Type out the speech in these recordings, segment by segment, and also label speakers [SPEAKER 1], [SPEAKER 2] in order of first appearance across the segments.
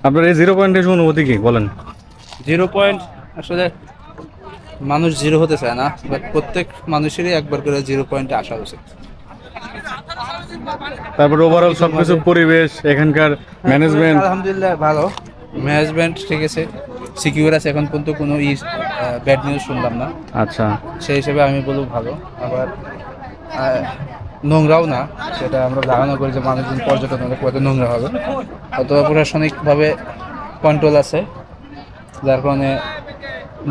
[SPEAKER 1] আপনার এই 0 পয়েন্ট এসে অনুভূতি কি বলেন?
[SPEAKER 2] 0 পয়েন্ট আসলে মানুষ জিরো হতে চায় না, বাট প্রত্যেক মানুষেরই একবার করে 0 পয়েন্টে আসা উচিত।
[SPEAKER 1] তারপর ওভারঅল সবকিছু পরিবেশ এখানকার ম্যানেজমেন্ট
[SPEAKER 2] আলহামদুলিল্লাহ ভালো, ম্যানেজমেন্ট ঠিক আছে, সিকিউর আছে, এখন পর্যন্ত কোনো ব্যাড নিউজ শুনলাম না।
[SPEAKER 1] আচ্ছা,
[SPEAKER 2] সেই হিসেবে আমি বলবো ভালো। আবার নোংরাও না, সেটা আমরা ধারণা করি যে মানুষজন পর্যটন হলে কত নোংরা হবে, অথবা প্রশাসনিকভাবে কন্ট্রোল আছে, যার কারণে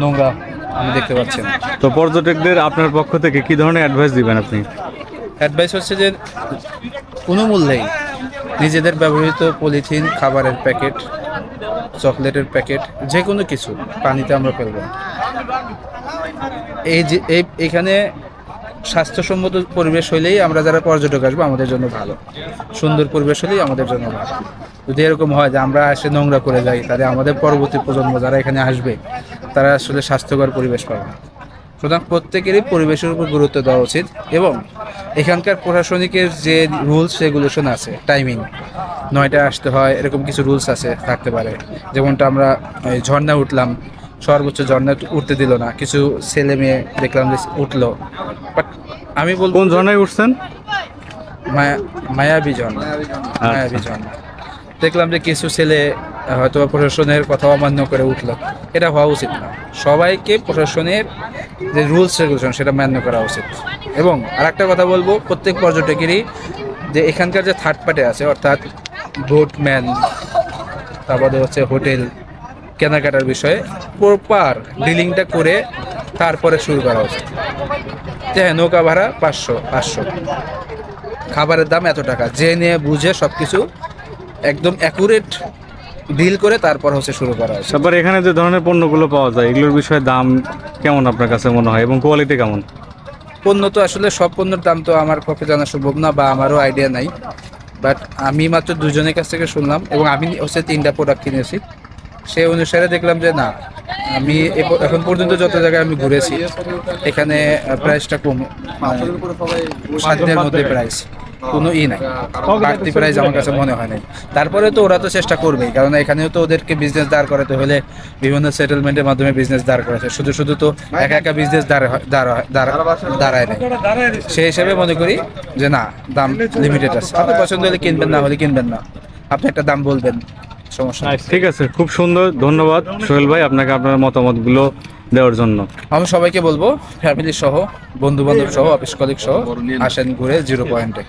[SPEAKER 2] নোংরা আমি দেখতে পাচ্ছি না।
[SPEAKER 1] তো পর্যটকদের আপনার পক্ষ থেকে কি ধরনের অ্যাডভাইস দিবেন আপনি?
[SPEAKER 2] অ্যাডভাইস হচ্ছে যে কোনো মূল্যেই নিজেদের ব্যবহৃত পলিথিন, খাবারের প্যাকেট, চকলেটের প্যাকেট, যে কোনো কিছু পানিতে আমরা ফেলবো না। এই যে এখানে স্বাস্থ্যসম্মত পরিবেশ হলেই আমরা যারা পর্যটক আসবো আমাদের জন্য ভালো, সুন্দর পরিবেশ হলেই আমাদের জন্য ভালো। যদি এরকম হয় যে আমরা এসে নোংরা করে যাই, তাহলে আমাদের পরবর্তী প্রজন্ম যারা এখানে আসবে তারা আসলে স্বাস্থ্যকর পরিবেশ পাবে না। সুতরাং প্রত্যেকেরই পরিবেশের উপর গুরুত্ব দেওয়া উচিত, এবং এখানকার প্রশাসনিকের যে রুলস রেগুলেশন আছে, টাইমিং 9টায় আসতে হয়, এরকম কিছু রুলস আছে, থাকতে পারে। যেমনটা আমরা ঝর্ণা উঠলাম, সর্বোচ্চ ঝর্ণা উঠতে দিল না, কিছু ছেলে মেয়ে দেখলাম যে উঠলো, বাট আমি বলবো
[SPEAKER 1] কোন ঝর্ণায় উঠছেন?
[SPEAKER 2] মায়াবী ঝর্ণা, মায়াবী ঝর্ণা দেখলাম যে কিছু ছেলে হয়তো প্রশাসনের কথা অমান্য করে উঠলো, এটা হওয়া উচিত না। সবাইকে প্রশাসনের যে রুলস রেগুলেশন সেটা মান্য করা উচিত। এবং আরেকটা কথা বলবো, প্রত্যেক পর্যটকেরই যে এখানকার যে থার্ড পার্টি আছে, অর্থাৎ বোটম্যান, তারপরে হচ্ছে হোটেল, কেনাকাটার বিষয়ে প্রপার ডিলিংটা করে তারপরে শুরু করা উচিত। যে হ্যাঁ, নৌকা ভাড়া 500, খাবারের দাম এত টাকা, জেনে বুঝে সব কিছু একদম অ্যাকুরেট ডিল করে তারপর হচ্ছে শুরু করা উচিত।
[SPEAKER 1] তারপর এখানে যে ধরনের পণ্যগুলো পাওয়া যায় এগুলোর বিষয়ে দাম কেমন আপনার কাছে মনে হয় এবং কোয়ালিটি কেমন?
[SPEAKER 2] পণ্য তো আসলে সব পণ্যের দাম তো আমার পক্ষে জানা সম্ভব না, বা আমারও আইডিয়া নাই, বাট আমি মাত্র দুজনের কাছ থেকে শুনলাম, এবং আমি হচ্ছে 3টা প্রোডাক্ট কিনেছি। সেই অনুসারে দেখলাম যে না, আমি এখন পর্যন্ত যত জায়গায় আমি ঘুরেছি এখানে প্রাইসটা কম, সাধ্যের মধ্যে প্রাইস, কোনো নাই, বাড়তি প্রাইস আমার কাছে মনে হয় নাই। তারপরে তো ওরা তো চেষ্টা করবেই, কারণ এখানেও তো ওদেরকে বিজনেস দাঁড় করাতে হলে বিভিন্ন সেটেলমেন্টের মাধ্যমে বিজনেস দাঁড় করাচ্ছে, শুধু শুধু তো একা একা বিজনেস দাঁড়ায় নাই। সেই হিসেবে মনে করি যে না, দাম লিমিটেড আছে, আপনি পছন্দ হলে কিনবেন, না হলে কিনবেন না, আপনি একটা দাম বলবেন, সমস্যা নেই।
[SPEAKER 1] ঠিক আছে, খুব সুন্দর, ধন্যবাদ সোহেল ভাই আপনাকে আপনার মতামতগুলো দেওয়ার জন্য।
[SPEAKER 2] আমি সবাইকে বলবো ফ্যামিলি সহ, বন্ধু বান্ধব সহ, অফিস কলিগ সহ আসেন ঘুরে 0 পয়েন্টে।